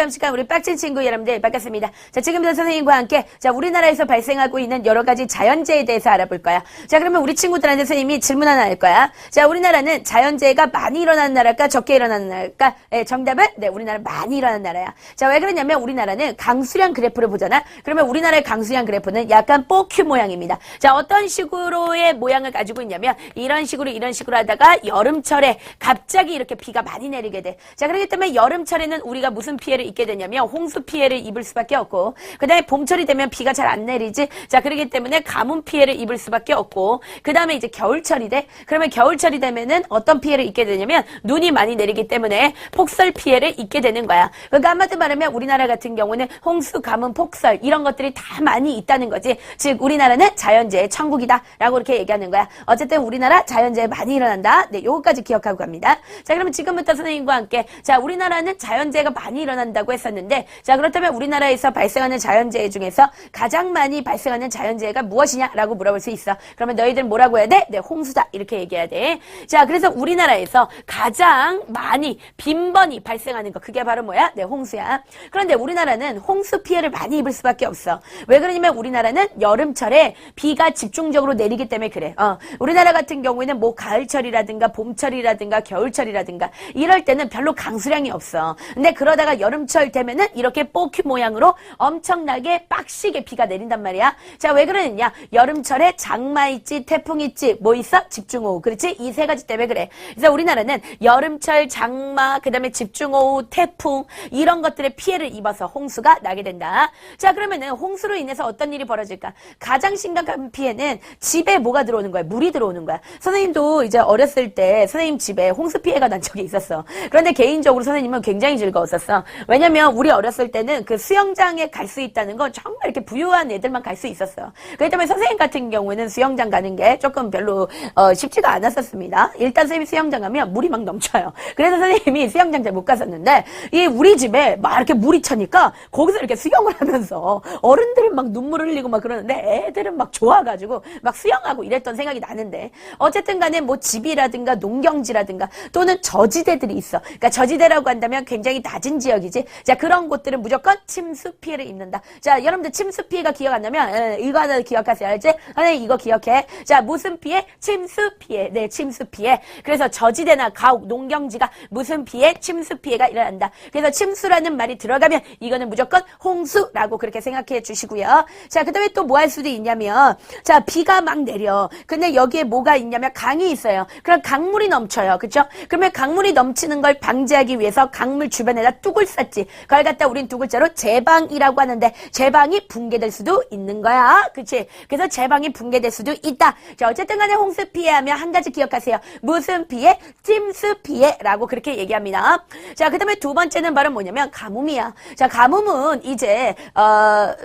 다음 시간 우리 빡친 친구 여러분들 반갑습니다. 자, 지금부터 선생님과 함께 자, 우리나라에서 발생하고 있는 여러 가지 자연재해에 대해서 알아볼 거야. 자, 그러면 우리 친구들한테 선생님이 질문 하나 할 거야. 자, 우리나라는 자연재해가 많이 일어나는 나라일까 적게 일어나는 나라일까? 네, 정답은 네, 우리나라 많이 일어나는 나라야. 자, 왜 그러냐면 우리나라는 강수량 그래프를 보잖아. 그러면 우리나라의 강수량 그래프는 약간 뽀큐 모양입니다. 자, 어떤 식으로의 모양을 가지고 있냐면 이런 식으로 하다가 여름철에 갑자기 이렇게 비가 많이 내리게 돼. 자, 그렇기 때문에 여름철에는 우리가 무슨 피해를 입게 되냐면 홍수 피해를 입을 수밖에 없고, 그 다음에 봄철이 되면 비가 잘 안 내리지. 자, 그렇기 때문에 가뭄 피해를 입을 수밖에 없고, 그 다음에 이제 겨울철이 돼. 그러면 겨울철이 되면은 어떤 피해를 입게 되냐면 눈이 많이 내리기 때문에 폭설 피해를 입게 되는 거야. 그러니까 한마디로 말하면 우리나라 같은 경우는 홍수, 가뭄, 폭설 이런 것들이 다 많이 있다는 거지. 즉 우리나라는 자연재해 천국이다 라고 이렇게 얘기하는 거야. 어쨌든 우리나라 자연재해 많이 일어난다. 네, 요거까지 기억하고 갑니다. 자, 그러면 지금부터 선생님과 함께 자, 우리나라는 자연재해가 많이 일어난다고 했었는데, 자, 그렇다면 우리나라에서 발생하는 자연재해 중에서 가장 많이 발생하는 자연재해가 무엇이냐라고 물어볼 수 있어. 그러면 너희들 뭐라고 해야 돼? 네, 홍수다 이렇게 얘기해야 돼. 자, 그래서 우리나라에서 가장 많이 빈번히 발생하는 거 그게 바로 뭐야? 네, 홍수야. 그런데 우리나라는 홍수 피해를 많이 입을 수밖에 없어. 왜 그러냐면 우리나라는 여름철에 비가 집중적으로 내리기 때문에 그래. 우리나라 같은 경우에는 뭐 가을철이라든가 봄철이라든가 겨울철이라든가 이럴 때는 별로 강수량이 없어. 근데 그러다가 여름철 되면은 이렇게 뽀큐 모양으로 엄청나게 빡시게 비가 내린단 말이야. 자, 왜 그러느냐? 여름철에 장마 있지, 태풍 있지, 뭐 있어? 집중호우. 그렇지? 이 세 가지 때문에 그래. 그래서 우리나라는 여름철, 장마, 그 다음에 집중호우, 태풍 이런 것들의 피해를 입어서 홍수가 나게 된다. 자, 그러면은 홍수로 인해서 어떤 일이 벌어질까? 가장 심각한 피해는 집에 뭐가 들어오는 거야? 물이 들어오는 거야. 선생님도 이제 어렸을 때 선생님 집에 홍수 피해가 난 적이 있었어. 그런데 개인적으로 선생님은 굉장히 즐거웠었어. 왜냐면 우리 어렸을 때는 그 수영장에 갈 수 있다는 건 정말 이렇게 부유한 애들만 갈 수 있었어. 그렇기 때문에 선생님 같은 경우에는 수영장 가는 게 조금 별로 쉽지가 않았었습니다. 일단 선생님이 수영장 가면 물이 막 넘쳐요. 그래서 선생님이 수영장 잘 못 갔었는데 이 우리 집에 막 이렇게 물이 차니까 거기서 이렇게 수영을 하면서 어른들은 막 눈물을 흘리고 막 그러는데 애들은 막 좋아가지고 막 수영하고 이랬던 생각이 나는데, 어쨌든 간에 뭐 집이라든가 농경지라든가 또는 저지대들이 있어. 그러니까 저지대라고 한다면 굉장히 낮은 지역이지. 자, 그런 곳들은 무조건 침수 피해를 입는다. 자, 여러분들 침수 피해가 기억 안 나면 이거 하나 기억하세요. 알지? 선생님 이거 기억해. 자, 무슨 피해? 침수 피해. 네, 침수 피해. 그래서 저지대나 가옥, 농경지가 무슨 피해? 침수 피해가 일어난다. 그래서 침수라는 말이 들어가면 이거는 무조건 홍수라고 그렇게 생각해 주시고요. 자, 그 다음에 또 뭐 할 수도 있냐면, 자, 비가 막 내려. 근데 여기에 뭐가 있냐면 강이 있어요. 그럼 강물이 넘쳐요. 그쵸? 그러면 강물이 넘치는 걸 방지하기 위해서 강물 주변에다 뚝을 쌌지. 그걸 갖다 우린 두 글자로 제방이라고 하는데, 제방이 붕괴될 수도 있는 거야. 그치? 그래서 제방이 붕괴될 수도 있다. 자, 어쨌든 간에 홍수 피해하면 한 가지 기억하세요. 무슨 피해? 침수 피해라고 그렇게 얘기합니다. 자, 그 다음에 두 번째는 바로 뭐냐면 가뭄이야. 자, 가뭄은 이제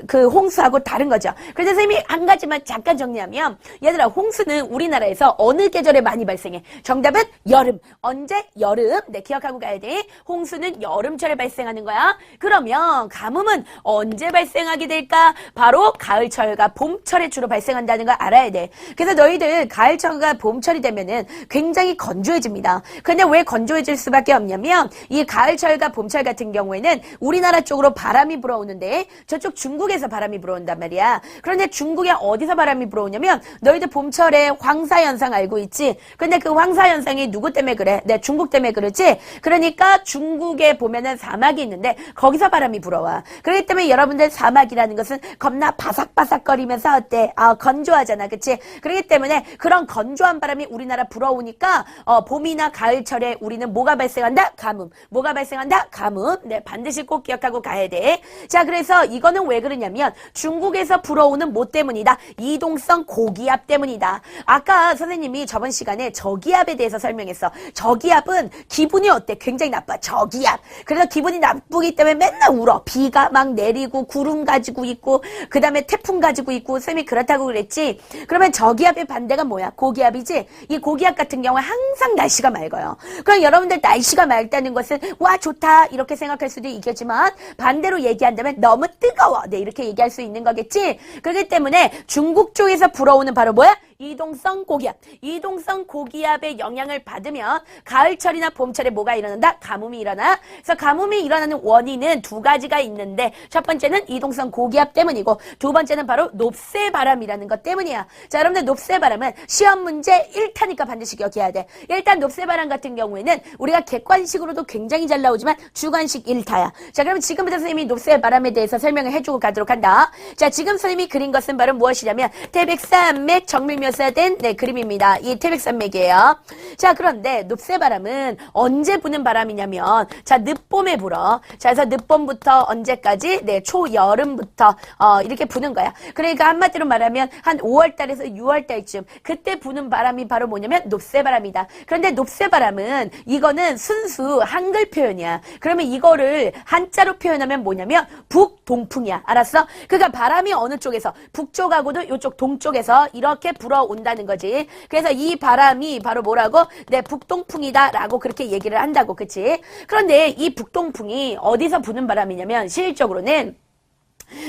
그 홍수하고 다른 거죠. 그래서 선생님이 한 가지만 잠깐 정리하면, 얘들아, 홍수는 우리나라에서 어느 계절에 많이 발생해? 정답은 여름. 언제? 여름. 네, 기억하고 가야 돼. 홍수는 여름철에 발생하는 거야. 그러면 가뭄은 언제 발생하게 될까? 바로 가을철과 봄철에 주로 발생한다는 걸 알아야 돼. 그래서 너희들 가을철과 봄철이 되면은 굉장히 건조해집니다. 근데 왜 건조해질 수밖에 없냐면 이 가을철과 봄철 같은 경우에는 우리나라 쪽으로 바람이 불어오는데 저쪽 중국에서 바람이 불어온단 말이야. 그런데 중국에 어디서 바람이 불어오냐면, 너희들 봄철에 황사현상 알고 있지? 근데 그 황사현상이 누구 때문에 그래? 네, 중국 때문에 그렇지? 그러니까 중국에 보면은 사막이 있는데 거기서 바람이 불어와. 그렇기 때문에 여러분들 사막이라는 것은 겁나 바삭바삭거리면서 어때? 건조하잖아. 그치? 그렇기 때문에 그런 건조한 바람이 우리나라 불어오니까 봄이나 가을철에 우리는 뭐가 발생한다? 가뭄. 뭐가 발생한다? 가뭄. 네, 반드시 꼭 기억하고 가야 돼. 자, 그래서 이거는 왜 그러냐면 중국에서 불어오는 뭐 때문이다? 이동성 고기압 때문이다. 아까 선생님이 저번 시간에 저기압에 대해서 설명했어. 저기압은 기분이 어때? 굉장히 나빠. 저기압. 그래서 기분이 나쁘기 때문에 맨날 울어. 비가 막 내리고 구름 가지고 있고 그 다음에 태풍 가지고 있고 쌤이 그렇다고 그랬지. 그러면 저기압의 반대가 뭐야? 고기압이지? 이 고기압 같은 경우에 항상 날씨가 맑아요. 그럼 여러분들 날씨가 맑다는 것은 와 좋다 이렇게 생각할 수도 있겠지만 반대로 얘기한다면 너무 뜨거워. 네, 이렇게 얘기할 수 있는 거겠지. 그렇기 때문에 중국 쪽에서 불어오는 바로 뭐야? 이동성 고기압. 이동성 고기압의 영향을 받으면 가을철이나 봄철에 뭐가 일어난다? 가뭄이 일어나. 그래서 가뭄이 일어나는 원인은 두 가지가 있는데 첫 번째는 이동성 고기압 때문이고 두 번째는 바로 높새바람이라는 것 때문이야. 자, 여러분들 높새바람은 시험 문제 1타니까 반드시 기억해야 돼. 일단 높새바람 같은 경우에는 우리가 객관식으로도 굉장히 잘 나오지만 주관식 1타야. 자, 그러면 지금부터 선생님이 높새바람에 대해서 설명을 해주고 가도록 한다. 자, 지금 선생님이 그린 것은 바로 무엇이냐면 태백산맥 정밀 묘사된 그림입니다. 이 태백산맥이에요. 자, 그런데 높새바람은 언제 부는 바람이냐면 자, 늦봄에 불어. 자, 그래서 늦봄부터 언제까지? 초여름부터 이렇게 부는 거야. 그러니까 한마디로 말하면 한 5월달에서 6월달쯤 그때 부는 바람이 바로 뭐냐면 높새바람이다. 그런데 높새바람은 이거는 순수 한글 표현이야. 그러면 이거를 한자로 표현하면 뭐냐면 북동풍이야. 알았어? 그러니까 바람이 어느 쪽에서 북쪽하고도 이쪽 동쪽에서 이렇게 불어온다는 거지. 그래서 이 바람이 바로 뭐라고? 북동풍이다 라고 그렇게 얘기를 한다고. 그치? 그런데 이 북동풍이 어디서 부는 바람이냐면 실질적으로는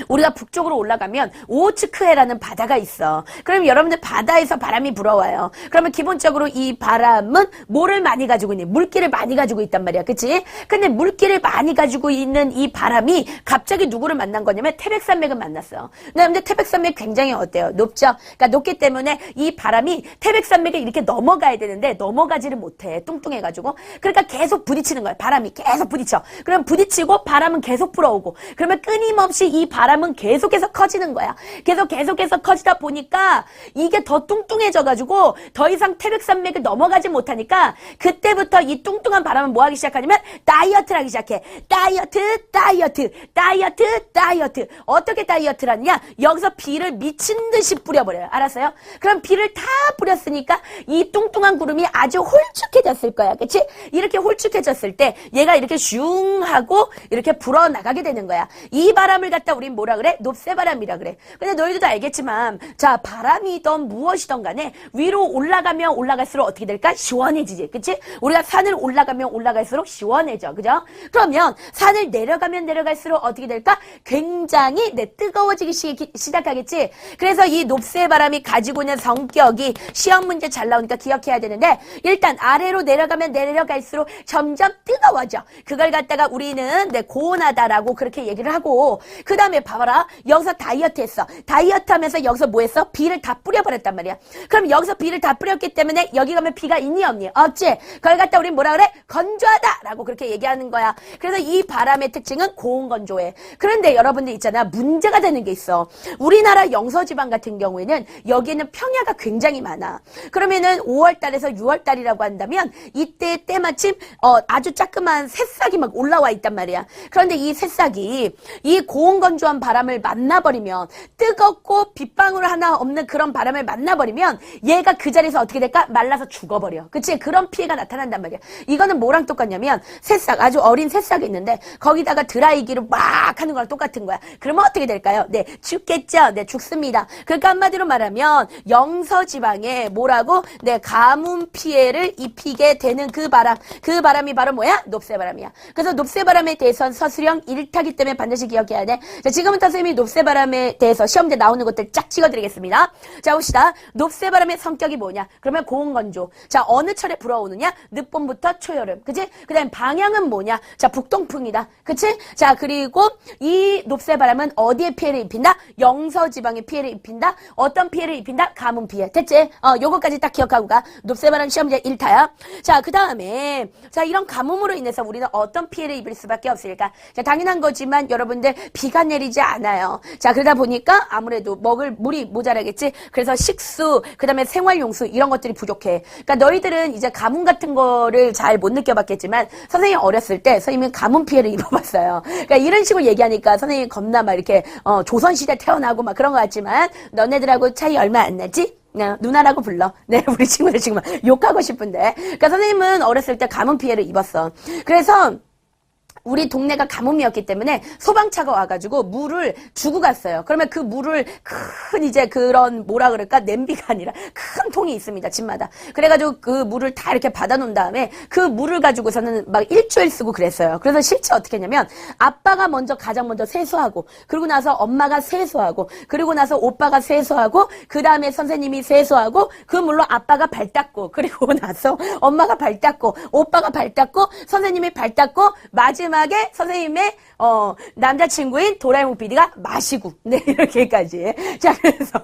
우리가 북쪽으로 올라가면 오호츠크해라는 바다가 있어. 그럼 여러분들 바다에서 바람이 불어와요. 그러면 기본적으로 이 바람은 뭐를 많이 가지고 있니? 물기를 많이 가지고 있단 말이야. 그치? 근데 물기를 많이 가지고 있는 이 바람이 갑자기 누구를 만난 거냐면 태백산맥을 만났어. 근데 태백산맥 굉장히 어때요? 높죠? 그러니까 높기 때문에 이 바람이 태백산맥을 이렇게 넘어가야 되는데 넘어가지를 못해. 뚱뚱해가지고. 그러니까 계속 부딪히는 거야. 바람이 계속 부딪혀. 그럼 부딪히고 바람은 계속 불어오고. 그러면 끊임없이 이 바람은 계속해서 커지는 거야. 계속해서 커지다 보니까 이게 더 뚱뚱해져가지고 더 이상 태백산맥을 넘어가지 못하니까 그때부터 이 뚱뚱한 바람은 뭐 하기 시작하냐면 다이어트를 하기 시작해. 다이어트. 어떻게 다이어트를 하느냐? 여기서 비를 미친 듯이 뿌려버려요. 알았어요? 그럼 비를 다 뿌렸으니까 이 뚱뚱한 구름이 아주 홀쭉해졌을 거야. 그치? 이렇게 홀쭉해졌을 때 얘가 이렇게 슝 하고 이렇게 불어나가게 되는 거야. 이 바람을 갖다 우린 뭐라 그래? 높새바람이라 그래. 근데 너희들도 알겠지만 자, 바람이든 무엇이든 간에 위로 올라가면 올라갈수록 어떻게 될까? 시원해지지. 그치? 우리가 산을 올라가면 올라갈수록 시원해져. 그죠? 그러면 산을 내려가면 내려갈수록 어떻게 될까? 굉장히 뜨거워지기 시작하겠지? 그래서 이 높새바람이 가지고 있는 성격이 시험 문제 잘 나오니까 기억해야 되는데 일단 아래로 내려가면 내려갈수록 점점 뜨거워져. 그걸 갖다가 우리는 고온하다라고 그렇게 얘기를 하고 그 다음에 봐봐라. 여기서 다이어트 했어. 다이어트 하면서 여기서 뭐 했어? 비를 다 뿌려버렸단 말이야. 그럼 여기서 비를 다 뿌렸기 때문에 여기 가면 비가 있니 없니? 없지? 그걸 갖다 우린 뭐라 그래? 건조하다! 라고 그렇게 얘기하는 거야. 그래서 이 바람의 특징은 고온건조해. 그런데 여러분들 있잖아. 문제가 되는 게 있어. 우리나라 영서지방 같은 경우에는 여기는 평야가 굉장히 많아. 그러면은 5월달에서 6월달이라고 한다면 이때 때마침 아주 자그마한 새싹이 막 올라와 있단 말이야. 그런데 이 새싹이 이 고온건조한 바람을 만나버리면 뜨겁고 빗방울 하나 없는 그런 바람을 만나버리면 얘가 그 자리에서 어떻게 될까? 말라서 죽어버려. 그치? 그런 피해가 나타난단 말이야. 이거는 뭐랑 똑같냐면 새싹, 아주 어린 새싹이 있는데 거기다가 드라이기를 막 하는 거랑 똑같은 거야. 그러면 어떻게 될까요? 죽겠죠? 죽습니다. 그러니까 한마디로 말하면 영서지방에 뭐라고? 가뭄 피해를 입히게 되는 그 바람이 바로 뭐야? 높새바람이야. 그래서 높새바람에 대해서는 서술형 1타기 때문에 반드시 기억해야 돼. 자, 지금부터 선생님이 높새바람에 대해서 시험제 나오는 것들 쫙 찍어드리겠습니다. 자, 봅시다. 높새바람의 성격이 뭐냐? 그러면 고온건조. 자, 어느 철에 불어오느냐? 늦봄부터 초여름. 그치? 그 다음 방향은 뭐냐? 자, 북동풍이다. 그치? 자, 그리고 이 높새바람은 어디에 피해를 입힌다? 영서지방에 피해를 입힌다. 어떤 피해를 입힌다? 가뭄 피해. 됐지? 요거까지 딱 기억하고 가. 높새바람 시험제 1타야. 자, 그 다음에 자, 이런 가뭄으로 인해서 우리는 어떤 피해를 입을 수밖에 없을까? 자, 당연한 거지만 여러분들 비가 내리지 않아요. 자, 그러다 보니까 아무래도 먹을 물이 모자라겠지. 그래서 식수, 그 다음에 생활용수 이런 것들이 부족해. 그러니까 너희들은 이제 가뭄 같은 거를 잘 못 느껴봤겠지만 선생님 어렸을 때 선생님은 가뭄 피해를 입어봤어요. 그러니까 이런 식으로 얘기하니까 선생님이 겁나 막 이렇게 조선시대 태어나고 막 그런 것 같지만 너네들하고 차이 얼마 안 나지? 누나라고 불러. 우리 친구들 지금 욕하고 싶은데. 그러니까 선생님은 어렸을 때 가뭄 피해를 입었어. 그래서 우리 동네가 가뭄이었기 때문에 소방차가 와가지고 물을 주고 갔어요. 그러면 그 물을 큰 이제 그런 뭐라 그럴까 냄비가 아니라 큰 통이 있습니다. 집마다. 그래가지고 그 물을 다 이렇게 받아놓은 다음에 그 물을 가지고서는 막 일주일 쓰고 그랬어요. 그래서 실제 어떻게 했냐면 아빠가 가장 먼저 세수하고 그리고 나서 엄마가 세수하고 그리고 나서 오빠가 세수하고 그 다음에 선생님이 세수하고 그 물로 아빠가 발 닦고 그리고 나서 엄마가 발 닦고 오빠가 발 닦고 선생님이 발 닦고 마지막에 선생님의 남자친구인 도라에몽 PD가 마시고 네 이렇게까지. 자 그래서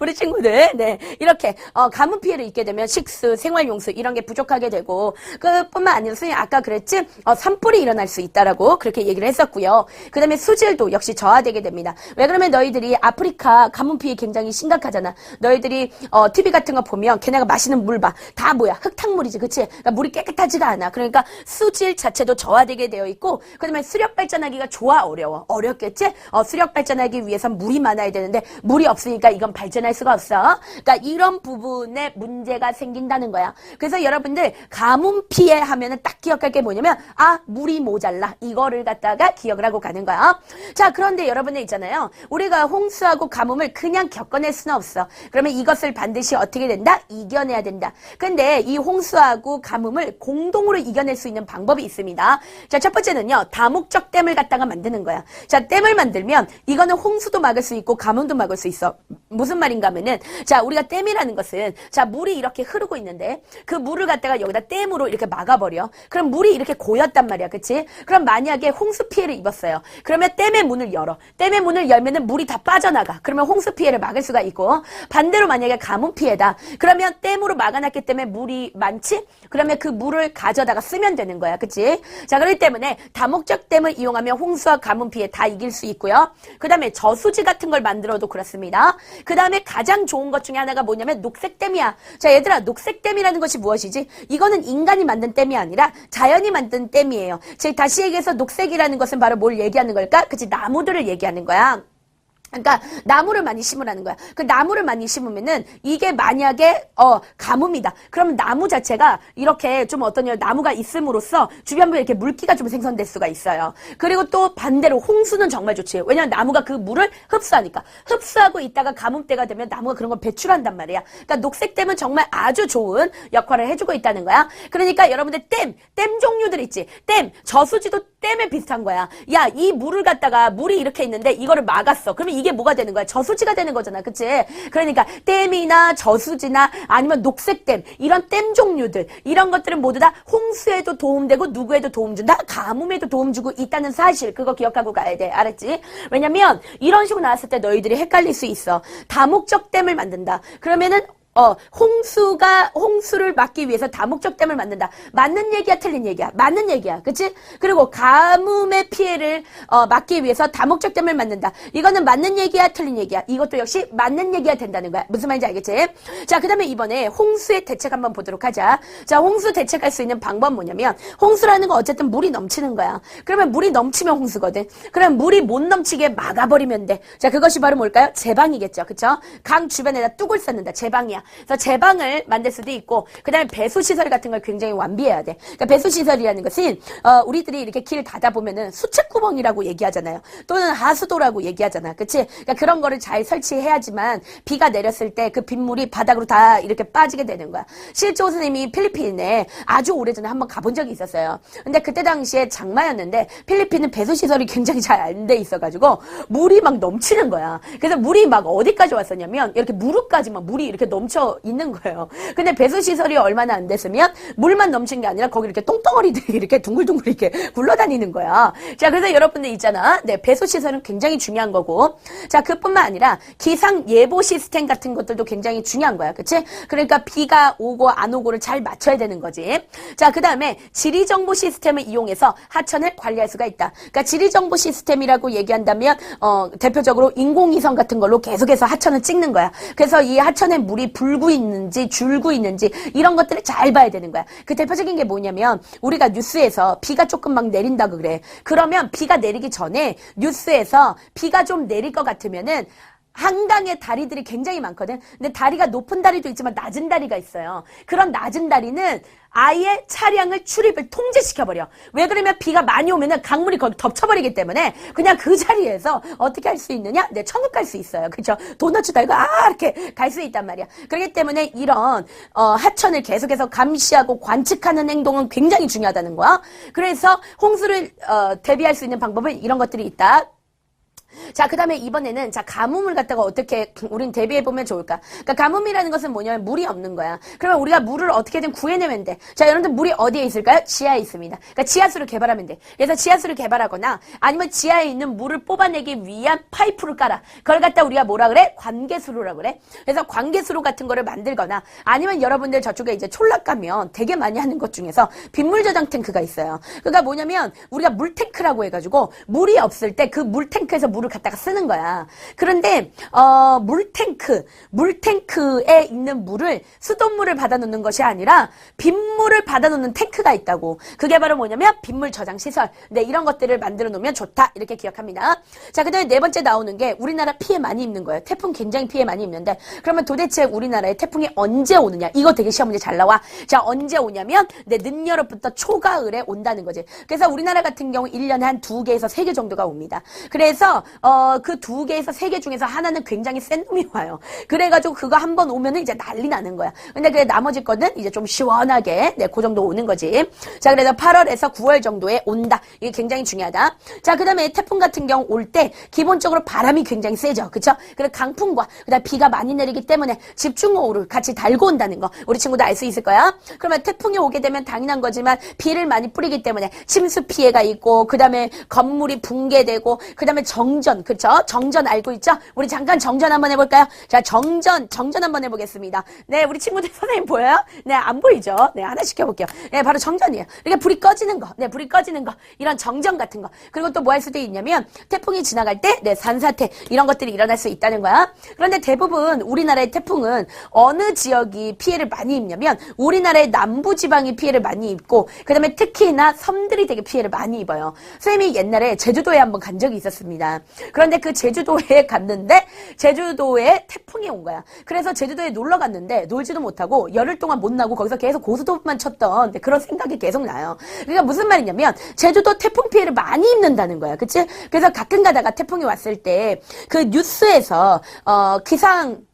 우리 친구들 네 이렇게 가뭄 피해를 입게 되면 식수, 생활용수 이런 게 부족하게 되고 그뿐만 아니라 선생님 아까 그랬지 산불이 일어날 수 있다라고 그렇게 얘기를 했었고요. 그 다음에 수질도 역시 저하되게 됩니다. 왜 그러면 너희들이 아프리카 가뭄 피해 굉장히 심각하잖아. 너희들이 TV 같은 거 보면 걔네가 마시는 물 봐. 다 뭐야 흙탕물이지 그치? 그러니까 물이 깨끗하지가 않아. 그러니까 수질 자체도 저하되게 되어 있고 그 다음에 수력 발전하기가 어려워. 어렵겠지? 수력 발전하기 위해선 물이 많아야 되는데 물이 없으니까 이건 발전할 수가 없어. 그러니까 이런 부분에 문제가 생긴다는 거야. 그래서 여러분들 가뭄 피해 하면은 딱 기억할 게 뭐냐면 물이 모자라. 이거를 갖다가 기억을 하고 가는 거야. 자, 그런데 여러분들 있잖아요. 우리가 홍수하고 가뭄을 그냥 겪어낼 수는 없어. 그러면 이것을 반드시 어떻게 된다? 이겨내야 된다. 근데 이 홍수하고 가뭄을 공동으로 이겨낼 수 있는 방법이 있습니다. 자, 첫 번째는요. 다목적 댐을 갖다가 만드는 거야. 자, 댐을 만들면 이거는 홍수도 막을 수 있고 가뭄도 막을 수 있어. 무슨 말인가 하면은 자, 우리가 댐이라는 것은 자, 물이 이렇게 흐르고 있는데 그 물을 갖다가 여기다 댐으로 이렇게 막아버려. 그럼 물이 이렇게 고였단 말이야. 그치? 그럼 만약에 홍수 피해를 입었어요. 그러면 댐의 문을 열어. 댐의 문을 열면은 물이 다 빠져나가. 그러면 홍수 피해를 막을 수가 있고 반대로 만약에 가뭄 피해다. 그러면 댐으로 막아놨기 때문에 물이 많지? 그러면 그 물을 가져다가 쓰면 되는 거야. 그치? 자, 그렇기 때문에 다목적 댐을 이용하면 홍수와 가뭄 피해 다 이길 수 있고요. 그 다음에 저수지 같은 걸 만들어도 그렇습니다. 그 다음에 가장 좋은 것 중에 하나가 뭐냐면 녹색댐이야. 자, 얘들아, 녹색댐이라는 것이 무엇이지? 이거는 인간이 만든 댐이 아니라 자연이 만든 댐이에요. 즉 다시 얘기해서 녹색이라는 것은 바로 뭘 얘기하는 걸까? 그치, 나무들을 얘기하는 거야. 그러니까 나무를 많이 심으라는 거야. 그 나무를 많이 심으면은 이게 만약에 가뭄이다. 그러면 나무 자체가 이렇게 좀 어떠냐 나무가 있음으로써 주변부에 이렇게 물기가 좀 생성될 수가 있어요. 그리고 또 반대로 홍수는 정말 좋지. 왜냐면 나무가 그 물을 흡수하니까. 흡수하고 있다가 가뭄 때가 되면 나무가 그런 걸 배출한단 말이야. 그러니까 녹색댐은 정말 아주 좋은 역할을 해주고 있다는 거야. 그러니까 여러분들 댐 종류들 있지. 댐 저수지도 댐에 비슷한 거야. 야, 이 물을 갖다가 물이 이렇게 있는데 이거를 막았어. 그러면 이게 뭐가 되는 거야? 저수지가 되는 거잖아. 그치? 그러니까 댐이나 저수지나 아니면 녹색댐 이런 댐 종류들 이런 것들은 모두 다 홍수에도 도움되고 누구에도 도움 준다. 가뭄에도 도움 주고 있다는 사실 그거 기억하고 가야 돼. 알았지? 왜냐면 이런 식으로 나왔을 때 너희들이 헷갈릴 수 있어. 다목적 댐을 만든다. 그러면은 홍수를 막기 위해서 다목적 댐을 만든다. 맞는 얘기야, 틀린 얘기야? 맞는 얘기야. 그치? 그리고 가뭄의 피해를, 막기 위해서 다목적 댐을 만든다. 이거는 맞는 얘기야, 틀린 얘기야? 이것도 역시 맞는 얘기야 된다는 거야. 무슨 말인지 알겠지? 자, 그 다음에 이번에 홍수의 대책 한번 보도록 하자. 자, 홍수 대책할 수 있는 방법 뭐냐면, 홍수라는 건 어쨌든 물이 넘치는 거야. 그러면 물이 넘치면 홍수거든. 그럼 물이 못 넘치게 막아버리면 돼. 자, 그것이 바로 뭘까요? 제방이겠죠. 그쵸? 강 주변에다 뚝을 쌓는다. 제방이야. 그래서 제방을 만들 수도 있고 그 다음에 배수시설 같은 걸 굉장히 완비해야 돼. 그러니까 배수시설이라는 것은 우리들이 이렇게 길 가다 보면은 수채구멍이라고 얘기하잖아요. 또는 하수도라고 얘기하잖아. 그치? 그러니까 그런 거를 잘 설치해야지만 비가 내렸을 때 그 빗물이 바닥으로 다 이렇게 빠지게 되는 거야. 실조 선생님이 필리핀에 아주 오래전에 한번 가본 적이 있었어요. 근데 그때 당시에 장마였는데 필리핀은 배수시설이 굉장히 잘 안 돼 있어가지고 물이 막 넘치는 거야. 그래서 물이 막 어디까지 왔었냐면 이렇게 무릎까지 막 물이 이렇게 넘쳐 있는 거예요. 근데 배수시설이 얼마나 안 됐으면 물만 넘친 게 아니라 거기 이렇게 똥덩어리들이 이렇게 둥글둥글 이렇게 굴러다니는 거야. 자, 그래서 여러분들 있잖아. 네, 배수시설은 굉장히 중요한 거고. 자, 그뿐만 아니라 기상예보 시스템 같은 것들도 굉장히 중요한 거야. 그치? 그러니까 비가 오고 안 오고를 잘 맞춰야 되는 거지. 자, 그 다음에 지리정보 시스템을 이용해서 하천을 관리할 수가 있다. 그러니까 지리정보 시스템이라고 얘기한다면 대표적으로 인공위성 같은 걸로 계속해서 하천을 찍는 거야. 그래서 이 하천에 물이 불고 있는지 줄고 있는지 이런 것들을 잘 봐야 되는 거야. 그 대표적인 게 뭐냐면 우리가 뉴스에서 비가 조금 막 내린다고 그래. 그러면 비가 내리기 전에 뉴스에서 비가 좀 내릴 것 같으면은 한강에 다리들이 굉장히 많거든. 근데 다리가 높은 다리도 있지만 낮은 다리가 있어요. 그런 낮은 다리는 아예 차량을 출입을 통제시켜버려. 왜 그러면 비가 많이 오면은 강물이 거기 덮쳐버리기 때문에 그냥 그 자리에서 어떻게 할 수 있느냐? 네, 천국 갈 수 있어요. 그쵸? 도넛 달고 이렇게 갈 수 있단 말이야. 그렇기 때문에 이런 하천을 계속해서 감시하고 관측하는 행동은 굉장히 중요하다는 거야. 그래서 홍수를 대비할 수 있는 방법은 이런 것들이 있다. 자, 그 다음에 이번에는, 자, 가뭄을 갖다가 어떻게 우린 대비해보면 좋을까? 그러니까 가뭄이라는 것은 뭐냐면 물이 없는 거야. 그러면 우리가 물을 어떻게든 구해내면 돼. 자, 여러분들 물이 어디에 있을까요? 지하에 있습니다. 그러니까 지하수를 개발하면 돼. 그래서 지하수를 개발하거나 아니면 지하에 있는 물을 뽑아내기 위한 파이프를 깔아. 그걸 갖다 우리가 뭐라 그래? 관계수로라고 그래. 그래서 관계수로 같은 거를 만들거나 아니면 여러분들 저쪽에 이제 촌락 가면 되게 많이 하는 것 중에서 빗물 저장 탱크가 있어요. 그러니까 뭐냐면 우리가 물탱크라고 해가지고 물이 없을 때 그 물탱크에서 물을 갖다가 쓰는 거야. 그런데 물탱크에 있는 물을 수돗물을 받아놓는 것이 아니라 빗물을 받아놓는 탱크가 있다고. 그게 바로 뭐냐면 빗물 저장 시설. 네, 이런 것들을 만들어 놓으면 좋다. 이렇게 기억합니다. 자, 그다음에 네 번째 나오는 게 우리나라 피해 많이 입는 거예요. 태풍 굉장히 피해 많이 입는데 그러면 도대체 우리나라에 태풍이 언제 오느냐? 이거 되게 시험 문제 잘 나와. 자, 언제 오냐면 네, 늦여름부터 초가을에 온다는 거지. 그래서 우리나라 같은 경우 1년에 한 2개에서 3개 정도가 옵니다. 그래서 그 2개에서 3개 중에서 하나는 굉장히 센 놈이 와요. 그래가지고 그거 한 번 오면은 이제 난리 나는 거야. 근데 그 나머지 거는 이제 좀 시원하게 네, 그 정도 오는 거지. 자, 그래서 8월에서 9월 정도에 온다. 이게 굉장히 중요하다. 자, 그 다음에 태풍 같은 경우 올 때 기본적으로 바람이 굉장히 세죠. 그쵸? 그리고 강풍과 그다음 비가 많이 내리기 때문에 집중호우를 같이 달고 온다는 거. 우리 친구도 알 수 있을 거야. 그러면 태풍이 오게 되면 당연한 거지만 비를 많이 뿌리기 때문에 침수 피해가 있고 그 다음에 건물이 붕괴되고 그 다음에 정전, 그쵸? 정전 알고 있죠? 우리 잠깐 정전 한번 해볼까요? 자, 정전 한번 해보겠습니다. 네, 우리 친구들 선생님 보여요? 네, 안 보이죠? 네, 하나씩 해볼게요. 네, 바로 정전이에요. 이렇게 불이 꺼지는 거. 네, 불이 꺼지는 거. 이런 정전 같은 거. 그리고 또 뭐 할 수도 있냐면 태풍이 지나갈 때, 네, 산사태. 이런 것들이 일어날 수 있다는 거야. 그런데 대부분 우리나라의 태풍은 어느 지역이 피해를 많이 입냐면 우리나라의 남부지방이 피해를 많이 입고 그 다음에 특히나 섬들이 되게 피해를 많이 입어요. 선생님이 옛날에 제주도에 한번 간 적이 있었습니다. 그런데 그 제주도에 갔는데 제주도에 태풍이 온 거야. 그래서 제주도에 놀러 갔는데 놀지도 못하고 열흘 동안 못 나고 거기서 계속 고스톱만 쳤던 그런 생각이 계속 나요. 그러니까 무슨 말이냐면 제주도 태풍 피해를 많이 입는다는 거야. 그치? 그래서 가끔 가다가 태풍이 왔을 때 그 뉴스에서 기상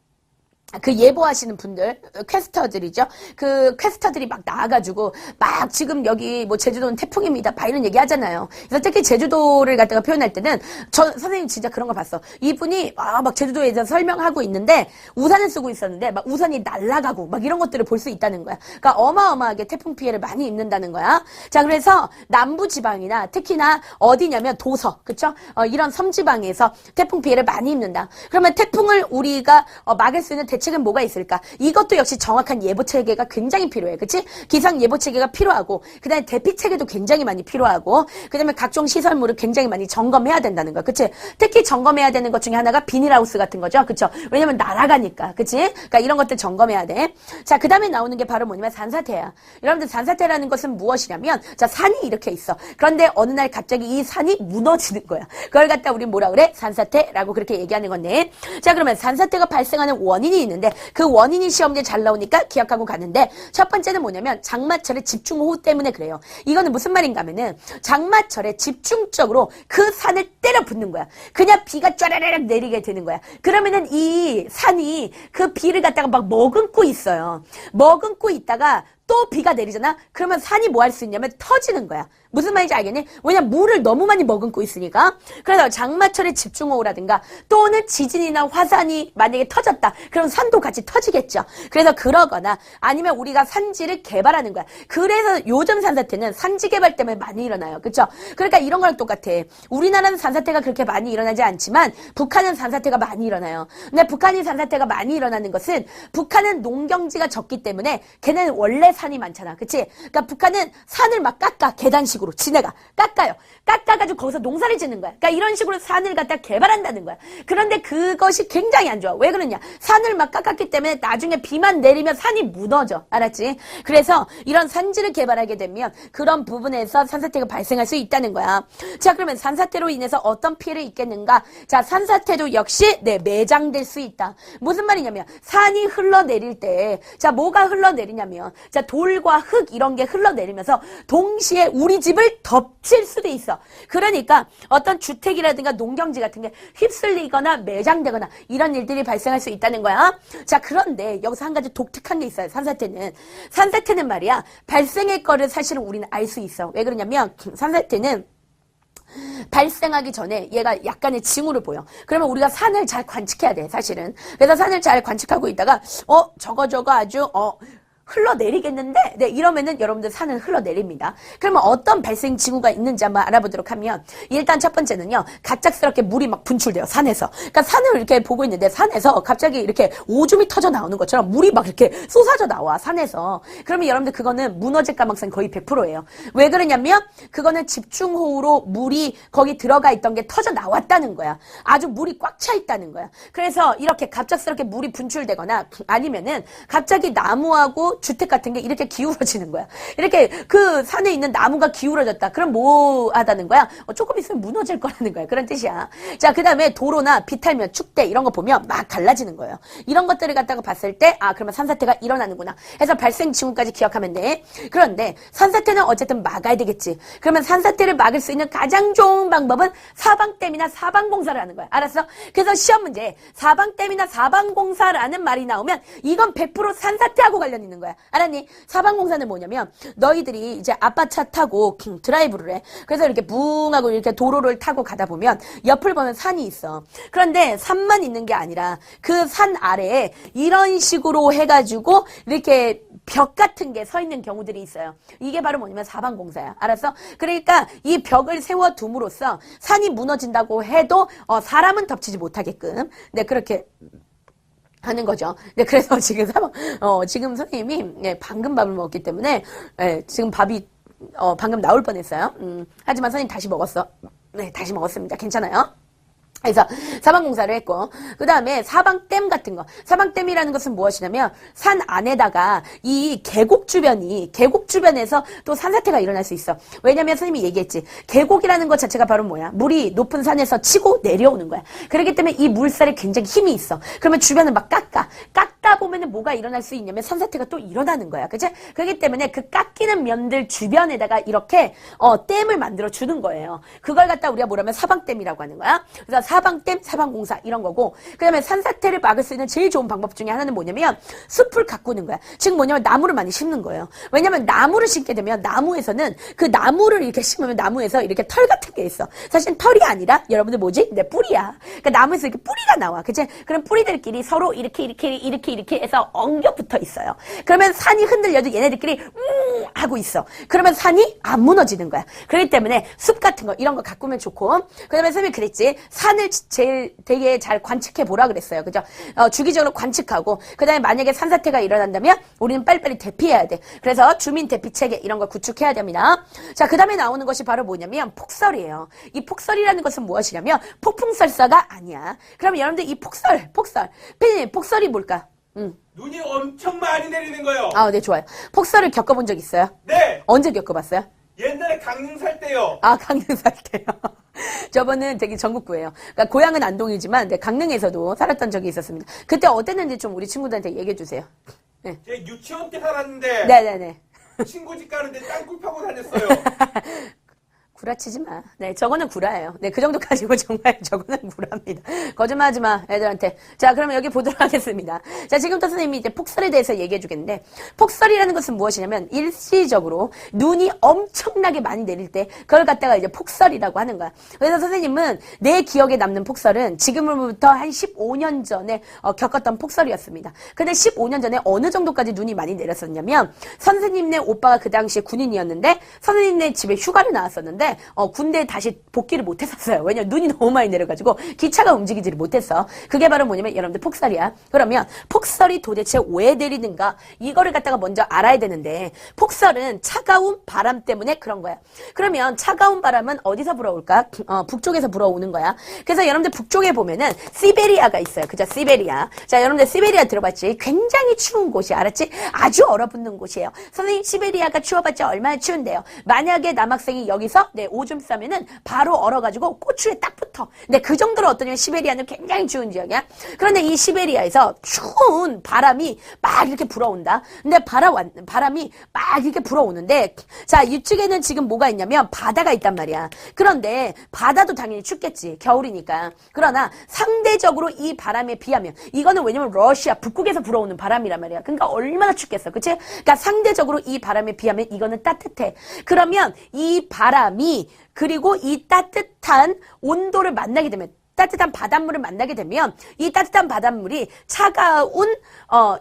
그 예보하시는 분들, 퀘스터들이죠. 그 퀘스터들이 막 나와가지고 막 지금 여기 뭐 제주도는 태풍입니다. 막 이런 얘기 하잖아요. 그래서 특히 제주도를 갖다가 표현할 때는 선생님 진짜 그런 거 봤어. 이분이 막 제주도에 대해서 설명하고 있는데 우산을 쓰고 있었는데 막 우산이 날아가고 막 이런 것들을 볼 수 있다는 거야. 그러니까 어마어마하게 태풍 피해를 많이 입는다는 거야. 자, 그래서 남부지방이나 특히나 어디냐면 도서, 그쵸? 이런 섬지방에서 태풍 피해를 많이 입는다. 그러면 태풍을 우리가 막을 수 있는 대책은 뭐가 있을까? 이것도 역시 정확한 예보 체계가 굉장히 필요해. 그치? 기상 예보 체계가 필요하고, 그 다음에 대피 체계도 굉장히 많이 필요하고, 그 다음에 각종 시설물을 굉장히 많이 점검해야 된다는 거야. 그치? 특히 점검해야 되는 것 중에 하나가 비닐하우스 같은 거죠. 그쵸? 왜냐면 날아가니까. 그치? 그러니까 이런 것들 점검해야 돼. 자, 그 다음에 나오는 게 바로 뭐냐면 산사태야. 여러분들 산사태라는 것은 무엇이냐면, 자, 산이 이렇게 있어. 그런데 어느 날 갑자기 이 산이 무너지는 거야. 그걸 갖다 우리 뭐라 그래? 산사태라고 그렇게 얘기하는 건데. 자, 그러면 산사태가 발생하는 원인이 있는데 그 원인이 시험지에 잘 나오니까 기억하고 가는데 첫 번째는 뭐냐면 장마철의 집중호우 때문에 그래요. 이거는 무슨 말인가 하면은 장마철에 집중적으로 그 산을 때려 붓는 거야. 그냥 비가 쫘라라락 내리게 되는 거야. 그러면은 이 산이 그 비를 갖다가 막 머금고 있어요. 머금고 있다가 또 비가 내리잖아? 그러면 산이 뭐 할 수 있냐면 터지는 거야. 무슨 말인지 알겠니? 왜냐면 물을 너무 많이 머금고 있으니까. 그래서 장마철에 집중호우라든가 또는 지진이나 화산이 만약에 터졌다. 그럼 산도 같이 터지겠죠. 그래서 그러거나 아니면 우리가 산지를 개발하는 거야. 그래서 요즘 산사태는 산지 개발 때문에 많이 일어나요. 그쵸? 그러니까 이런 거랑 똑같아. 우리나라는 산사태가 그렇게 많이 일어나지 않지만 북한은 산사태가 많이 일어나요. 근데 북한이 산사태가 많이 일어나는 것은 북한은 농경지가 적기 때문에 걔네는 원래 산이 많잖아. 그치? 그러니까 북한은 산을 막 깎아. 계단식으로. 지네가. 깎아요. 깎아가지고 거기서 농사를 짓는 거야. 그러니까 이런 식으로 산을 갖다 개발한다는 거야. 그런데 그것이 굉장히 안 좋아. 왜 그러냐? 산을 막 깎았기 때문에 나중에 비만 내리면 산이 무너져. 알았지? 그래서 이런 산지를 개발하게 되면 그런 부분에서 산사태가 발생할 수 있다는 거야. 자, 그러면 산사태로 인해서 어떤 피해를 입겠는가? 자, 산사태도 역시 매장될 수 있다. 무슨 말이냐면 산이 흘러내릴 때, 자, 뭐가 흘러내리냐면, 자, 돌과 흙 이런 게 흘러내리면서 동시에 우리 집을 덮칠 수도 있어. 그러니까 어떤 주택이라든가 농경지 같은 게 휩쓸리거나 매장되거나 이런 일들이 발생할 수 있다는 거야. 자, 그런데 여기서 한 가지 독특한 게 있어요. 산사태는 말이야, 발생할 거를 사실은 우리는 알 수 있어. 왜 그러냐면 산사태는 발생하기 전에 얘가 약간의 징후를 보여. 그러면 우리가 산을 잘 관측해야 돼, 사실은. 그래서 산을 잘 관측하고 있다가 저거 아주 흘러내리겠는데? 네, 이러면은 여러분들 산은 흘러내립니다. 그러면 어떤 발생 징후가 있는지 한번 알아보도록 하면, 일단 첫 번째는요, 갑작스럽게 물이 막 분출돼요, 산에서. 그러니까 산을 이렇게 보고 있는데 산에서 갑자기 이렇게 오줌이 터져 나오는 것처럼 물이 막 이렇게 쏟아져 나와, 산에서. 그러면 여러분들 그거는 무너질 가능성이 거의 100%예요. 왜 그러냐면 그거는 집중호우로 물이 거기 들어가 있던 게 터져 나왔다는 거야. 아주 물이 꽉 차 있다는 거야. 그래서 이렇게 갑작스럽게 물이 분출되거나 아니면은 갑자기 나무하고 주택 같은 게 이렇게 기울어지는 거야. 이렇게 그 산에 있는 나무가 기울어졌다. 그럼 뭐 하다는 거야? 조금 있으면 무너질 거라는 거야. 그런 뜻이야. 자, 그 다음에 도로나 비탈면, 축대 이런 거 보면 막 갈라지는 거예요. 이런 것들을 갖다가 봤을 때 그러면 산사태가 일어나는구나 해서 발생 징후까지 기억하면 돼. 그런데 산사태는 어쨌든 막아야 되겠지. 그러면 산사태를 막을 수 있는 가장 좋은 방법은 사방댐이나 사방공사를 하는 거야. 알았어? 그래서 시험 문제에 사방댐이나 사방공사라는 말이 나오면 이건 100% 산사태하고 관련 있는 거야. 알았니? 사방공사는 뭐냐면 너희들이 이제 아빠 차 타고 드라이브를 해. 그래서 이렇게 붕 하고 이렇게 도로를 타고 가다 보면 옆을 보면 산이 있어. 그런데 산만 있는 게 아니라 그 산 아래에 이런 식으로 해가지고 이렇게 벽 같은 게 서 있는 경우들이 있어요. 이게 바로 뭐냐면 사방공사야. 알았어? 그러니까 이 벽을 세워둠으로써 산이 무너진다고 해도 사람은 덮치지 못하게끔 그렇게 하는 거죠. 네, 그래서 지금 지금 선생님이 방금 밥을 먹었기 때문에 지금 밥이 방금 나올 뻔했어요. 하지만 선생님 다시 먹었어. 네, 다시 먹었습니다. 괜찮아요? 그래서 사방공사를 했고, 그 다음에 사방댐 같은 거. 사방댐이라는 것은 무엇이냐면 산 안에다가 이 계곡 주변에서 또 산사태가 일어날 수 있어. 왜냐면 선생님이 얘기했지. 계곡이라는 것 자체가 바로 뭐야? 물이 높은 산에서 치고 내려오는 거야. 그렇기 때문에 이 물살에 굉장히 힘이 있어. 그러면 주변을 막 깎다 보면은 뭐가 일어날 수 있냐면 산사태가 또 일어나는 거야. 그치? 그렇기 때문에 그 깎이는 면들 주변에다가 이렇게 댐을 만들어 주는 거예요. 그걸 갖다 우리가 뭐라면 사방댐이라고 하는 거야. 그래서 사방댐, 사방공사 이런 거고, 그 다음에 산사태를 막을 수 있는 제일 좋은 방법 중에 하나는 뭐냐면 숲을 가꾸는 거야. 즉 뭐냐면 나무를 많이 심는 거예요. 왜냐면 나무를 심게 되면 나무에서는 그 나무를 이렇게 심으면 나무에서 이렇게 털 같은 게 있어. 사실 털이 아니라 여러분들 뭐지? 뿌리야. 그러니까 나무에서 이렇게 뿌리가 나와. 그치? 그럼 뿌리들끼리 서로 이렇게 해서 엉겨 붙어 있어요. 그러면 산이 흔들려도 얘네들끼리 하고 있어. 그러면 산이 안 무너지는 거야. 그렇기 때문에 숲 같은 거 이런 거 가꾸면 좋고, 그 다음에 선생님이 그랬지. 산을 제일 되게 잘 관측해 보라 그랬어요. 그죠? 주기적으로 관측하고, 그 다음에 만약에 산사태가 일어난다면 우리는 빨리빨리 대피해야 돼. 그래서 주민 대피 체계 이런 걸 구축해야 됩니다. 자, 그 다음에 나오는 것이 바로 뭐냐면 폭설이에요. 이 폭설이라는 것은 무엇이냐면 폭풍설사가 아니야. 그럼 여러분들 이 폭설. 피디님, 폭설이 뭘까? 눈이 엄청 많이 내리는 거요. 네, 좋아요. 폭설을 겪어본 적 있어요? 네. 언제 겪어봤어요? 옛날에 강릉 살 때요. 강릉 살 때요. 저번은 되게 전국구예요. 그러니까 고향은 안동이지만 강릉에서도 살았던 적이 있었습니다. 그때 어땠는지 좀 우리 친구들한테 얘기해 주세요. 네. 제가 유치원 때 살았는데 네네네. 친구 집 가는데 땅굴 파고 다녔어요. 구라치지 마. 네, 저거는 구라예요. 네, 그 정도 가지고 정말 저거는 구라입니다. 거짓말하지 마, 애들한테. 자, 그러면 여기 보도록 하겠습니다. 자, 지금부터 선생님이 이제 폭설에 대해서 얘기해 주겠는데, 폭설이라는 것은 무엇이냐면, 일시적으로 눈이 엄청나게 많이 내릴 때, 그걸 갖다가 이제 폭설이라고 하는 거야. 그래서 선생님은 내 기억에 남는 폭설은 지금으로부터 한 15년 전에 겪었던 폭설이었습니다. 근데 15년 전에 어느 정도까지 눈이 많이 내렸었냐면, 선생님네 오빠가 그 당시에 군인이었는데, 선생님네 집에 휴가를 나왔었는데, 때문에 군대에 다시 복귀를 못했었어요. 왜냐면 눈이 너무 많이 내려가지고 기차가 움직이지를 못했어. 그게 바로 뭐냐면 여러분들 폭설이야. 그러면 폭설이 도대체 왜 내리는가? 이거를 갖다가 먼저 알아야 되는데 폭설은 차가운 바람 때문에 그런 거야. 그러면 차가운 바람은 어디서 불어올까? 북쪽에서 불어오는 거야. 그래서 여러분들 북쪽에 보면은 시베리아가 있어요. 그죠? 시베리아. 자, 여러분들 시베리아 들어봤지? 굉장히 추운 곳이 알았지? 아주 얼어붙는 곳이에요. 선생님 시베리아가 추워봤자 얼마나 추운데요? 만약에 남학생이 여기서 오줌 싸면은 바로 얼어가지고 꼬추에 딱 붙어. 근데 그 정도로 어떠냐면 시베리아는 굉장히 추운 지역이야. 그런데 이 시베리아에서 추운 바람이 막 이렇게 불어온다. 근데 바람이 막 이렇게 불어오는데 자, 이쪽에는 지금 뭐가 있냐면 바다가 있단 말이야. 그런데 바다도 당연히 춥겠지. 겨울이니까. 그러나 상대적으로 이 바람에 비하면 이거는 왜냐면 러시아 북극에서 불어오는 바람이란 말이야. 그러니까 얼마나 춥겠어. 그치? 그러니까 상대적으로 이 바람에 비하면 이거는 따뜻해. 그러면 이 바람이 그리고 이 따뜻한 온도를 만나게 되면 따뜻한 바닷물을 만나게 되면 이 따뜻한 바닷물이 차가운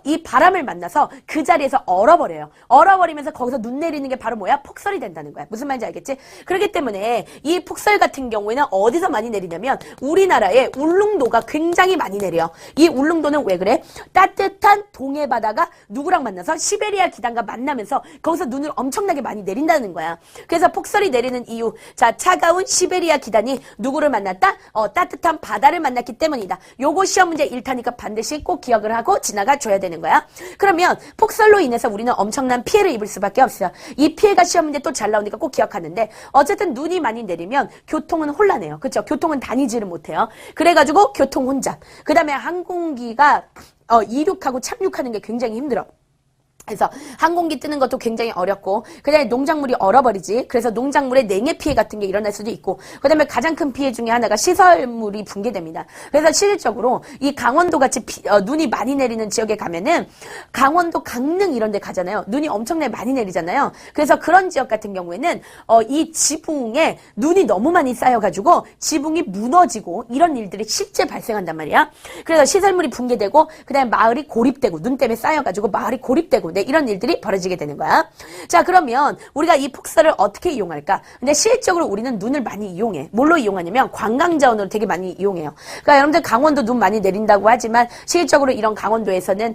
이 바람을 만나서 그 자리에서 얼어버려요. 얼어버리면서 거기서 눈 내리는 게 바로 뭐야? 폭설이 된다는 거야. 무슨 말인지 알겠지? 그렇기 때문에 이 폭설 같은 경우에는 어디서 많이 내리냐면 우리나라의 울릉도가 굉장히 많이 내려. 이 울릉도는 왜 그래? 따뜻한 동해 바다가 누구랑 만나서 시베리아 기단과 만나면서 거기서 눈을 엄청나게 많이 내린다는 거야. 그래서 폭설이 내리는 이유. 자, 차가운 시베리아 기단이 누구를 만났다? 따뜻한 바다를 만났기 때문이다. 요거 시험 문제 1타니까 반드시 꼭 기억을 하고 지나가 줘야 되는 거야. 그러면 폭설로 인해서 우리는 엄청난 피해를 입을 수밖에 없어요. 이 피해가 시험 문제 또 잘 나오니까 꼭 기억하는데 어쨌든 눈이 많이 내리면 교통은 혼란해요. 그렇죠? 교통은 다니지를 못해요. 그래가지고 교통 혼잡. 그 다음에 항공기가 이륙하고 착륙하는 게 굉장히 힘들어. 그래서 항공기 뜨는 것도 굉장히 어렵고 그다음에 농작물이 얼어버리지. 그래서 농작물에 냉해 피해 같은 게 일어날 수도 있고 그다음에 가장 큰 피해 중에 하나가 시설물이 붕괴됩니다. 그래서 실질적으로 이 강원도 같이 눈이 많이 내리는 지역에 가면은 강원도 강릉 이런 데 가잖아요. 눈이 엄청나게 많이 내리잖아요. 그래서 그런 지역 같은 경우에는 이 지붕에 눈이 너무 많이 쌓여가지고 지붕이 무너지고 이런 일들이 실제 발생한단 말이야. 그래서 시설물이 붕괴되고 그다음에 마을이 고립되고 눈 때문에 쌓여가지고 마을이 고립되고 이런 일들이 벌어지게 되는 거야. 자, 그러면 우리가 이 폭설을 어떻게 이용할까? 근데 실질적으로 우리는 눈을 많이 이용해. 뭘로 이용하냐면 관광자원으로 되게 많이 이용해요. 그러니까 여러분들 강원도 눈 많이 내린다고 하지만 실질적으로 이런 강원도에서는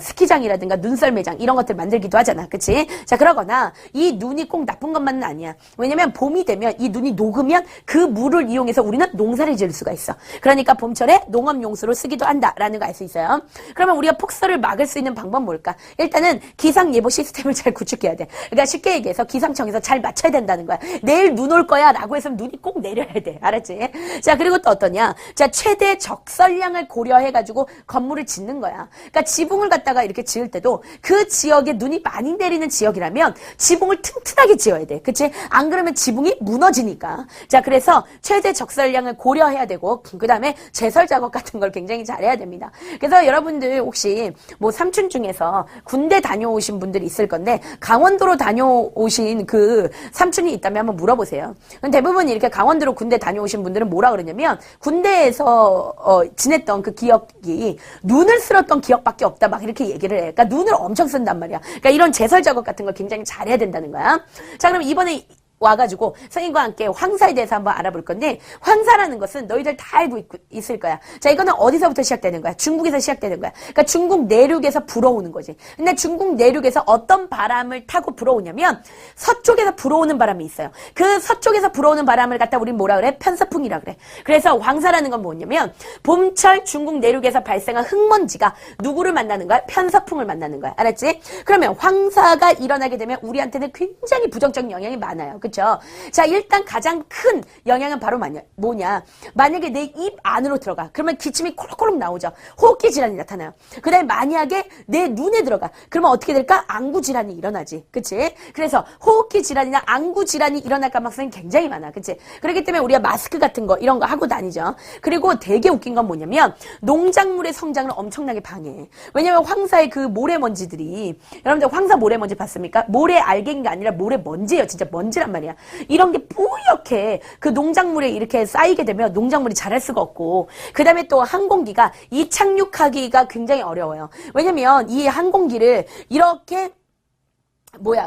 스키장이라든가 눈썰매장 이런 것들 만들기도 하잖아. 그치? 자, 그러거나 이 눈이 꼭 나쁜 것만은 아니야. 왜냐면 봄이 되면 이 눈이 녹으면 그 물을 이용해서 우리는 농사를 지을 수가 있어. 그러니까 봄철에 농업용수로 쓰기도 한다라는 거 알 수 있어요. 그러면 우리가 폭설을 막을 수 있는 방법 뭘까? 일단은 기상예보 시스템을 잘 구축해야 돼. 그러니까 쉽게 얘기해서 기상청에서 잘 맞춰야 된다는 거야. 내일 눈 올 거야 라고 해서 눈이 꼭 내려야 돼. 알았지? 자, 그리고 또 어떠냐? 자, 최대 적설량을 고려해가지고 건물을 짓는 거야. 그러니까 지붕을 갖다가 이렇게 지을 때도 그 지역에 눈이 많이 내리는 지역이라면 지붕을 튼튼하게 지어야 돼. 그치? 안 그러면 지붕이 무너지니까. 자, 그래서 최대 적설량을 고려해야 되고 그 다음에 제설 작업 같은 걸 굉장히 잘해야 됩니다. 그래서 여러분들 혹시 뭐 삼촌 중에서 군대 다녀오신 분들이 있을 건데 강원도로 다녀오신 그 삼촌이 있다면 한번 물어보세요. 대부분 이렇게 강원도로 군대 다녀오신 분들은 뭐라 그러냐면 군대에서 지냈던 그 기억이 눈을 쓸었던 기억밖에 없다 막 이렇게 얘기를 해. 그러니까 눈을 엄청 쓴단 말이야. 그러니까 이런 제설 작업 같은 걸 굉장히 잘해야 된다는 거야. 자, 그럼 이번에 와가지고 선생님과 함께 황사에 대해서 한번 알아볼 건데 황사라는 것은 너희들 다 알고 있을 거야. 자, 이거는 어디서부터 시작되는 거야? 중국에서 시작되는 거야. 그러니까 중국 내륙에서 불어오는 거지. 근데 중국 내륙에서 어떤 바람을 타고 불어오냐면 서쪽에서 불어오는 바람이 있어요. 그 서쪽에서 불어오는 바람을 갖다 우리 뭐라 그래? 편서풍이라 그래. 그래서 황사라는 건 뭐냐면 봄철 중국 내륙에서 발생한 흙먼지가 누구를 만나는 거야? 편서풍을 만나는 거야. 알았지? 그러면 황사가 일어나게 되면 우리한테는 굉장히 부정적인 영향이 많아요. 그렇죠? 자, 일단 가장 큰 영향은 바로 뭐냐? 만약에 내 입 안으로 들어가. 그러면 기침이 콜록콜록 나오죠. 호흡기 질환이 나타나요. 그 다음에 만약에 내 눈에 들어가. 그러면 어떻게 될까? 안구 질환이 일어나지. 그치? 그래서 호흡기 질환이나 안구 질환이 일어날 가능성이 굉장히 많아. 그치? 그렇기 때문에 우리가 마스크 같은 거 이런 거 하고 다니죠. 그리고 되게 웃긴 건 뭐냐면 농작물의 성장을 엄청나게 방해해. 왜냐면 황사의 그 모래먼지들이 여러분들 황사 모래먼지 봤습니까? 모래 알갱이가 아니라 모래먼지예요. 진짜 먼지란 말이야. 이런 게 뿌옇게 그 농작물에 이렇게 쌓이게 되면 농작물이 자랄 수가 없고 그 다음에 또 항공기가 이 착륙하기가 굉장히 어려워요. 왜냐면 이 항공기를 이렇게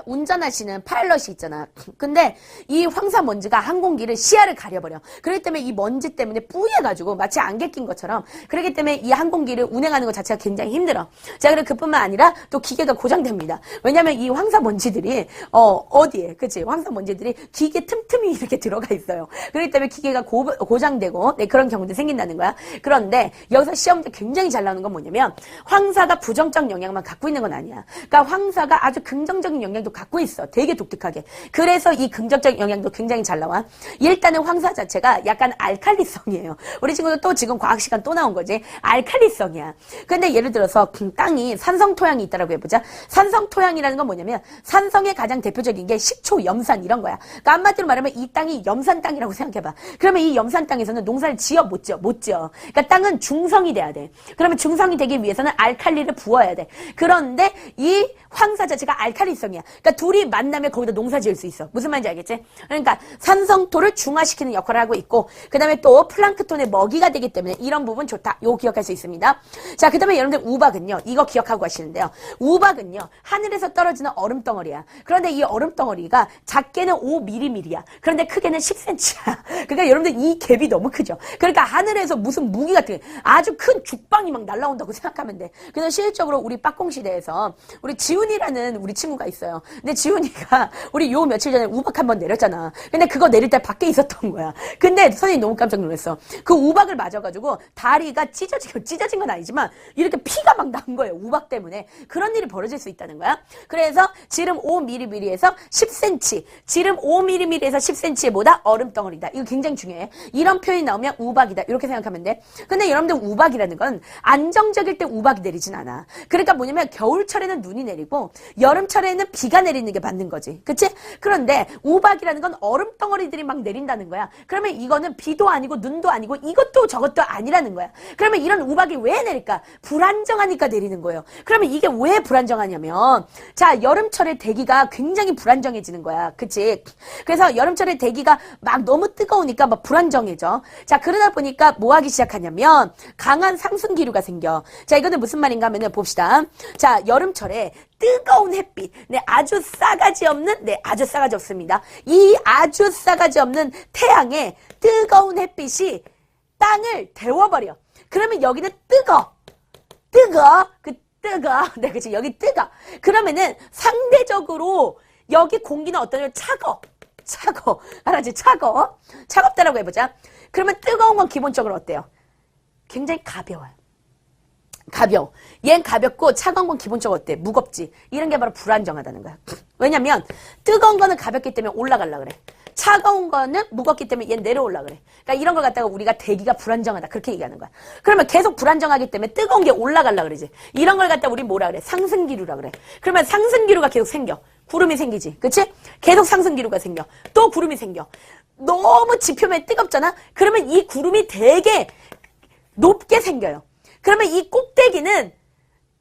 운전하시는 파일럿이 있잖아. 근데 이 황사 먼지가 항공기를 시야를 가려버려. 그렇기 때문에 이 먼지 때문에 뿌얘가지고 마치 안개 낀 것처럼, 그렇기 때문에 이 항공기를 운행하는 것 자체가 굉장히 힘들어. 자, 그리고 그뿐만 아니라 또 기계가 고장됩니다. 왜냐면 이 황사 먼지들이 어디에, 그치? 황사 먼지들이 기계 틈틈이 이렇게 들어가 있어요. 그렇기 때문에 기계가 고장되고, 네, 그런 경우도 생긴다는 거야. 그런데 여기서 시험 문제 굉장히 잘 나오는 건 뭐냐면, 황사가 부정적 영향만 갖고 있는 건 아니야. 그러니까 황사가 아주 긍정적인 영향도 갖고 있어. 되게 독특하게. 그래서 이 긍정적 영향도 굉장히 잘 나와. 일단은 황사 자체가 약간 알칼리성이에요. 우리 친구도 또 지금 과학 시간 또 나온 거지. 알칼리성이야. 근데 예를 들어서 땅이 산성 토양이 있다라고 해보자. 산성 토양이라는 건 뭐냐면 산성의 가장 대표적인 게 식초, 염산 이런 거야. 그러니까 한마디로 말하면 이 땅이 염산 땅이라고 생각해봐. 그러면 이 염산 땅에서는 농사를 지어 못 지어? 못 지어. 그러니까 땅은 중성이 돼야 돼. 그러면 중성이 되기 위해서는 알칼리를 부어야 돼. 그런데 이 황사 자체가 알칼리성이야. 그러니까 둘이 만나면 거기다 농사 지을 수 있어. 무슨 말인지 알겠지? 그러니까 산성토를 중화시키는 역할을 하고 있고, 그 다음에 또 플랑크톤의 먹이가 되기 때문에 이런 부분 좋다. 요거 기억할 수 있습니다. 자, 그 다음에 여러분들 우박은요, 이거 기억하고 가시는데요. 우박은요, 하늘에서 떨어지는 얼음덩어리야. 그런데 이 얼음덩어리가 작게는 5mm야. 그런데 크게는 10cm야. 그러니까 여러분들 이 갭이 너무 크죠. 그러니까 하늘에서 무슨 무기 같은 아주 큰 죽방이 막 날라온다고 생각하면 돼. 그래서 실질적으로 우리 빠꽁시대에서 우리 지훈이라는 우리 친구가 있어요. 근데 지훈이가 우리 요 며칠 전에 우박 한번 내렸잖아. 근데 그거 내릴 때 밖에 있었던 거야. 근데 선생님이 너무 깜짝 놀랐어. 그 우박을 맞아가지고 다리가 찢어진 건 아니지만 이렇게 피가 막 난 거예요. 우박 때문에. 그런 일이 벌어질 수 있다는 거야. 그래서 지름 5mm에서 10cm, 지름 5mm에서 10cm의 뭐다? 얼음덩어리다. 이거 굉장히 중요해. 이런 표현이 나오면 우박이다. 이렇게 생각하면 돼. 근데 여러분들 우박이라는 건 안정적일 때 우박이 내리진 않아. 그러니까 뭐냐면 겨울철에는 눈이 내리고 여름철에는 비가 내리는 게 맞는 거지. 그치? 그런데 우박이라는 건 얼음덩어리들이 막 내린다는 거야. 그러면 이거는 비도 아니고 눈도 아니고 이것도 저것도 아니라는 거야. 그러면 이런 우박이 왜 내릴까? 불안정하니까 내리는 거예요. 그러면 이게 왜 불안정하냐면, 자, 여름철에 대기가 굉장히 불안정해지는 거야. 그치? 그래서 여름철에 대기가 막 너무 뜨거우니까 막 불안정해져. 자, 그러다 보니까 뭐 하기 시작하냐면 강한 상승기류가 생겨. 자, 이거는 무슨 말인가 하면은 봅시다. 자, 여름철에 뜨거운 햇빛, 네, 아주 싸가지 없는, 네, 아주 싸가지 없습니다. 이 아주 싸가지 없는 태양의 뜨거운 햇빛이 땅을 데워버려. 그러면 여기는 뜨거. 네, 그치. 여기 뜨거. 그러면은 상대적으로 여기 공기는 어떠냐면 차가워. 알았지? 차갑다라고 해보자. 그러면 뜨거운 건 기본적으로 어때요? 굉장히 가벼워요. 얘는 가볍고 차가운 건 기본적으로 어때? 무겁지. 이런 게 바로 불안정하다는 거야. 왜냐면 뜨거운 거는 가볍기 때문에 올라가려 그래. 차가운 거는 무겁기 때문에 얘는 내려올라 그래. 그러니까 이런 걸 갖다가 우리가 대기가 불안정하다 그렇게 얘기하는 거야. 그러면 계속 불안정하기 때문에 뜨거운 게 올라가려 그러지. 이런 걸 갖다가 우리 뭐라 그래? 상승기류라 그래. 그러면 상승기류가 계속 생겨. 구름이 생기지. 그치? 계속 상승기류가 생겨. 또 구름이 생겨. 너무 지표면이 뜨겁잖아? 그러면 이 구름이 되게 높게 생겨요. 그러면 이 꼭대기는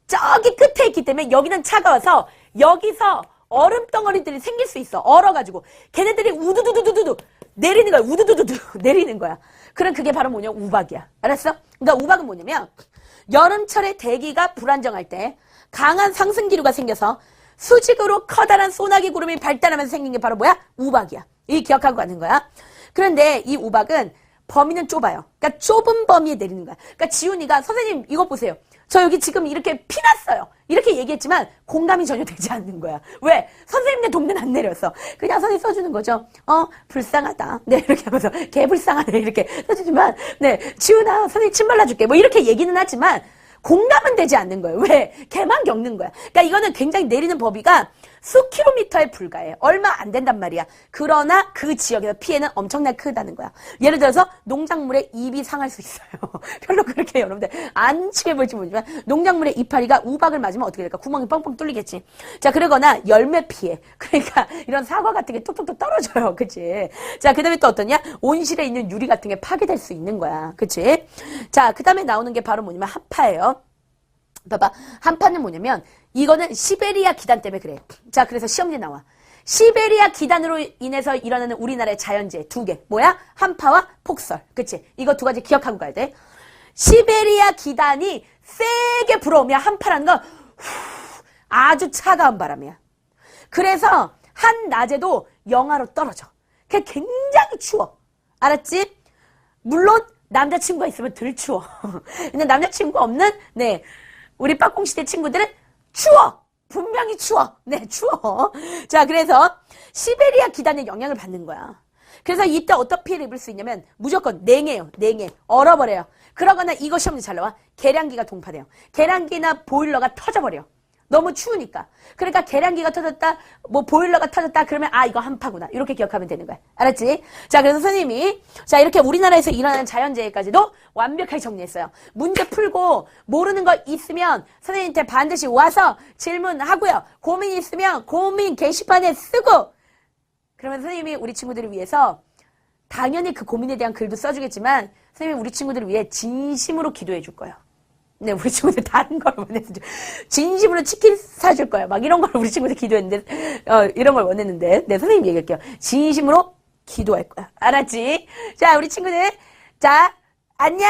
저기 끝에 있기 때문에 여기는 차가워서 여기서 얼음덩어리들이 생길 수 있어. 얼어가지고. 걔네들이 우두두두두두 내리는 거야. 우두두두두 내리는 거야. 그럼 그게 바로 뭐냐? 우박이야. 알았어? 그러니까 우박은 뭐냐면 여름철에 대기가 불안정할 때 강한 상승기류가 생겨서 수직으로 커다란 소나기 구름이 발달하면서 생긴 게 바로 뭐야? 우박이야. 이 기억하고 가는 거야. 그런데 이 우박은 범위는 좁아요. 그러니까 좁은 범위에 내리는 거야. 그러니까 지훈이가 선생님 이거 보세요. 저 여기 지금 이렇게 피났어요. 이렇게 얘기했지만 공감이 전혀 되지 않는 거야. 왜? 선생님네 동네는 안 내렸어. 그냥 선생님 써주는 거죠. 불쌍하다. 네, 이렇게 하면서 개 불쌍하네. 이렇게 써주지만, 네, 지훈아, 선생님 침 발라줄게. 뭐 이렇게 얘기는 하지만 공감은 되지 않는 거예요. 왜? 걔만 겪는 거야. 그러니까 이거는 굉장히 내리는 범위가 수 킬로미터에 불과해. 얼마 안 된단 말이야. 그러나 그 지역에서 피해는 엄청나게 크다는 거야. 예를 들어서 농작물의 잎이 상할 수 있어요. 별로 그렇게 여러분들 안 취해볼지 모르지만 농작물의 이파리가 우박을 맞으면 어떻게 될까? 구멍이 뻥뻥 뚫리겠지. 자, 그러거나 열매 피해. 그러니까 이런 사과 같은 게 뚝뚝뚝 떨어져요. 그치? 자, 그 다음에 또 어떠냐? 온실에 있는 유리 같은 게 파괴될 수 있는 거야. 그치? 자, 그 다음에 나오는 게 바로 뭐냐면 한파예요. 봐봐. 한파는 뭐냐면 이거는 시베리아 기단 때문에 그래. 자, 그래서 시험지 나와. 시베리아 기단으로 인해서 일어나는 우리나라의 자연재해 두 개. 뭐야? 한파와 폭설. 그치? 이거 두 가지 기억하고 가야 돼. 시베리아 기단이 세게 불어오면 한파라는 건 아주 차가운 바람이야. 그래서 한낮에도 영하로 떨어져. 그게 굉장히 추워. 알았지? 물론 남자친구가 있으면 덜 추워. 근데 남자친구가 없는 네 우리 빠꽁시대 친구들은 추워. 분명히 추워. 네, 추워. 자, 그래서 시베리아 기단의 영향을 받는 거야. 그래서 이때 어떤 피해를 입을 수 있냐면 무조건 냉해요. 냉해. 얼어버려요. 그러거나 이거 시험에 잘 나와. 계량기가 동파돼요. 계량기나 보일러가 터져버려. 너무 추우니까. 그러니까 계량기가 터졌다, 뭐 보일러가 터졌다 그러면 아 이거 한파구나. 이렇게 기억하면 되는 거야. 알았지? 자, 그래서 선생님이 자 이렇게 우리나라에서 일어나는 자연재해까지도 완벽하게 정리했어요. 문제 풀고 모르는 거 있으면 선생님한테 반드시 와서 질문하고요. 고민 있으면 고민 게시판에 쓰고 그러면 선생님이 우리 친구들을 위해서 당연히 그 고민에 대한 글도 써주겠지만 선생님이 우리 친구들을 위해 진심으로 기도해 줄 거예요. 네, 우리 친구들 다른 걸 원했는데 진심으로 치킨 사줄 거예요. 막 이런 걸 우리 친구들 기도했는데 이런 걸 원했는데 네, 선생님 얘기할게요. 진심으로 기도할 거야. 알았지? 자, 우리 친구들 자, 안녕!